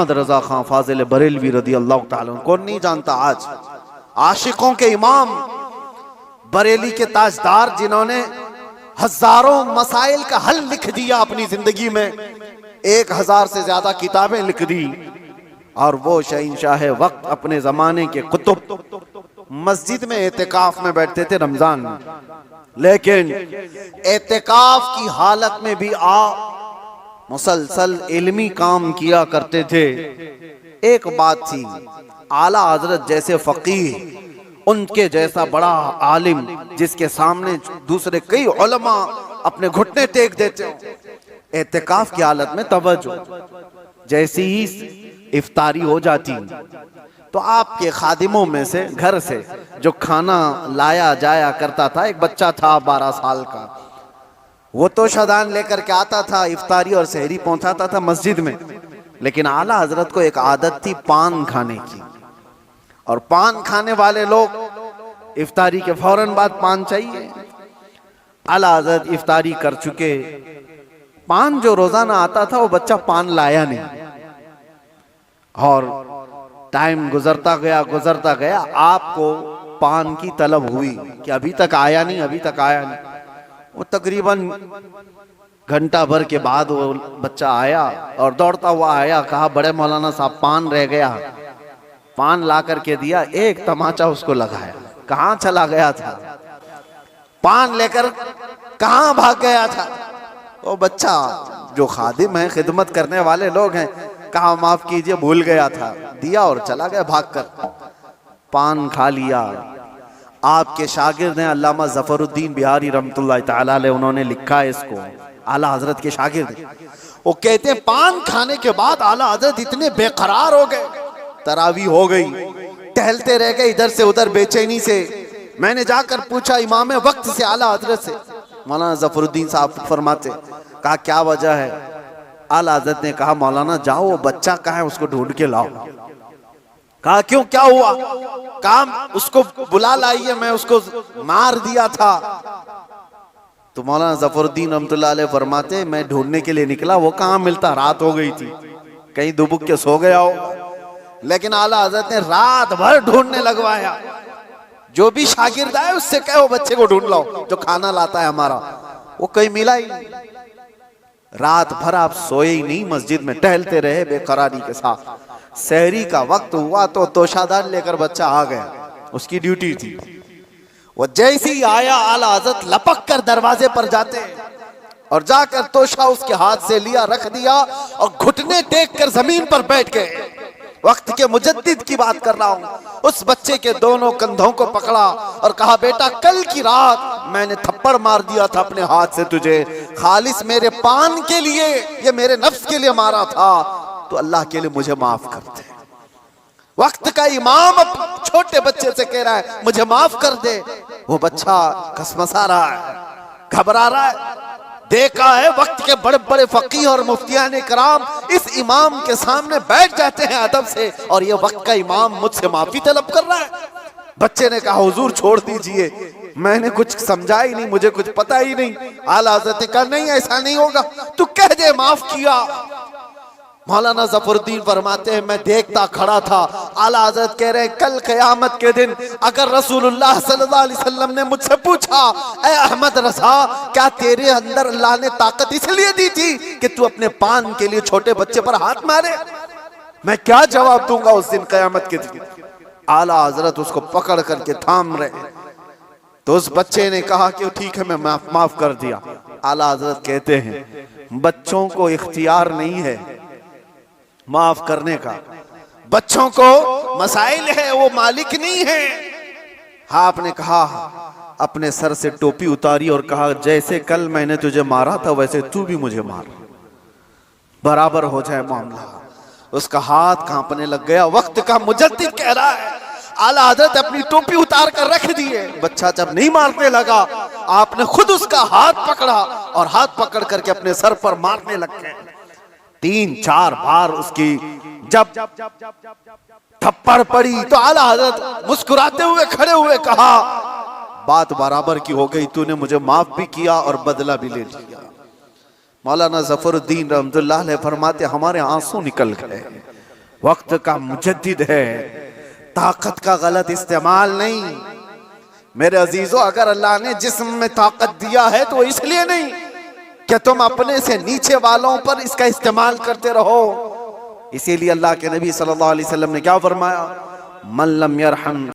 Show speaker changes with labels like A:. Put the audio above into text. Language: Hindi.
A: रजा खां फाजिल बरेलवी रदी अल्लाह ताला अन्हु, कौन नहीं जानता आज आशिकों के इमाम बरेली के ताजदार जिन्होंने हजारों मसाइल का हल लिख दिया अपनी जिंदगी में, 1000 से ज्यादा किताबें लिख दी। और वो शहंशाह वक्त अपने जमाने के कुतुब मस्जिद में एतिकाफ में बैठते थे रमजान में, लेकिन एतिकाफ की हालत में भी मुसलसल इल्मी काम किया करते थे। एक बात थी, आला हजरत जैसे फकीह, उनके जैसा बड़ा आलिम जिसके सामने दूसरे कई उलमा अपने घुटने टेक देते हो, एतिकाफ की हालत में तवज्जो, जैसी ही इफ्तारी हो जाती तो आपके खादिमों में से घर से जो खाना लाया जाया करता था, एक बच्चा था 12 साल का, वो तो शदान लेकर के आता था, इफ्तारी और सहरी पहुंचाता था मस्जिद में। लेकिन आला हजरत को एक आदत थी पान खाने की, और पान खाने वाले लोग इफ्तारी के फौरन बाद पान चाहिए। आला हजरत इफ्तारी कर चुके, पान जो रोजाना आता था वो बच्चा पान लाया नहीं, और टाइम गुजरता गया, आपको पान की तलब हुई कि अभी तक आया नहीं, अभी तक आया नहीं। वो तकरीबन घंटा भर के बाद वो बच्चा आया और दौड़ता हुआ आया, कहा बड़े मौलाना साहब पान रह गया। पान ला करके दिया, एक तमाचा उसको लगाया, कहाँ चला गया था, पान लेकर कहाँ भाग गया था। वो बच्चा जो खादिम है, खिदमत करने वाले लोग हैं, कहा माफ कीजिए भूल गया था, दिया और चला गया भागकर, पान खा लिया। आपके शागिर्द हैं अल्लामा जफरुद्दीन बिहारी रहमतुल्लाह तआला अलैह, उन्होंने लिखा है इसको, आला हजरत के शागिर्द। वो कहते हैं पान खाने के बाद आला हजरत इतने बेकरार हो गए, तरावी हो गई, टहलते रह गए इधर से उधर बेचैनी से। मैंने जाकर पूछा इमाम वक्त से, आला हजरत से, मौलाना जफरुद्दीन साहब फरमाते, कहा क्या वजह है। आला हजरत ने कहा मौलाना जाओ, वो बच्चा कहाँ है उसको ढूंढ के लाओ। कहा क्यों, क्या हुआ। कहा उसको बुला लाइए, मैं उसको मार दिया था। तो मौलाना जफरुद्दीन रहमतुल्लाह अलैह फरमाते, मैं ढूंढने के लिए निकला, वो कहाँ मिलता, रात हो गई थी, कहीं दुबक के सो गया हो। लेकिन आला हजरत ने रात भर ढूंढने लगवाया, जो भी शागिर्द आए उससे कहो बच्चे को ढूंढ लाओ जो खाना लाता है हमारा। वो कहीं मिला ही नहीं। रात भर आप सोए ही नहीं, मस्जिद में टहलते रहे बेकरारी के साथ। सहरी का वक्त हुआ तो तोशादान लेकर बच्चा आ गया, उसकी ड्यूटी थी। वो जैसे ही आया, आला हजरत लपक कर दरवाजे पर जाते और जाकर तोशा उसके हाथ से लिया, रख दिया और घुटने टेक कर जमीन पर बैठ गए। वक्त के मुजद्दिद की बात कर रहा हूं। उस बच्चे के दोनों कंधों को पकड़ा और कहा बेटा कल की रात मैंने थप्पड़ मार दिया था अपने हाथ से तुझे, खालिस मेरे पान के लिए, ये मेरे नफ्स के लिए मारा था, तो अल्लाह के लिए मुझे माफ कर दे। वक्त का इमाम अब छोटे बच्चे से कह रहा है मुझे माफ कर दे। वो बच्चा कसमसा रहा है, घबरा रहा है। देखा है वक्त के बड़े बड़े फकीह और मुफ्तियान कराम इस इमाम के सामने बैठ जाते हैं अदब से, और ये वक्त का इमाम मुझसे माफी तलब कर रहा है। बच्चे ने कहा हुजूर छोड़ दीजिए, मैंने कुछ समझा ही नहीं, मुझे कुछ पता ही नहीं। आला हज़रत ने कहा नहीं ऐसा नहीं होगा, तू कह दे माफ किया। मौलाना जफरुद्दीन फरमाते हैं मैं देखता खड़ा था। आला हज़रत कह रहे हैं कल क़यामत के दिन अगर रसूलुल्लाह सल्लल्लाहु अलैहि वसल्लम ने मुझसे पूछा ए अहमद रज़ा क्या तेरे अंदर अल्लाह ने ताकत इसलिए दी थी कि तू अपने पान के लिए छोटे बच्चे पर हाथ मारे, मैं क्या जवाब दूंगा उस दिन क़यामत के दिन। आला हज़रत उसको पकड़ करके थाम रहे, तो उस बच्चे ने कहा कि ठीक है मैं माफ कर दिया। आला हज़रत कहते हैं बच्चों को इख्तियार नहीं है माफ करने का, बच्चों को मसाइल है, वो मालिक नहीं है। हाँ आपने कहा, अपने सर से टोपी उतारी और कहा जैसे कल मैंने तुझे मारा था वैसे तू भी मुझे मार, बराबर हो जाए मामला। उसका हाथ कांपने लग गया। वक्त का मुजद्दिद कह रहा है आला हज़रत अपनी टोपी उतार कर रख दिए। बच्चा जब नहीं मारने लगा, आपने खुद उसका हाथ पकड़ा और हाथ पकड़ करके अपने सर पर मारने लग गए। 3-4 बार उसकी जब थप्पड़ पड़ी तो आला हज़रत मुस्कुराते हुए खड़े हुए कहा बात बराबर की हो गई, तूने मुझे माफ भी किया और बदला भी ले लिया। मौलाना जफरुद्दीन रहमतुल्लाह अलैह फरमाते हमारे आंसू निकल गए। वक्त का मुजद्दिद है, ताकत का गलत इस्तेमाल नहीं। मेरे अजीजों, अगर अल्लाह ने जिस्म में ताकत दिया है तो इसलिए नहीं कि तुम अपने से नीचे वालों पर इसका इस्तेमाल करते रहो। इसीलिए अल्लाह के नबी सल्लल्लाहु अलैहि वसल्लम ने क्या फरमाया, मन लम यरहम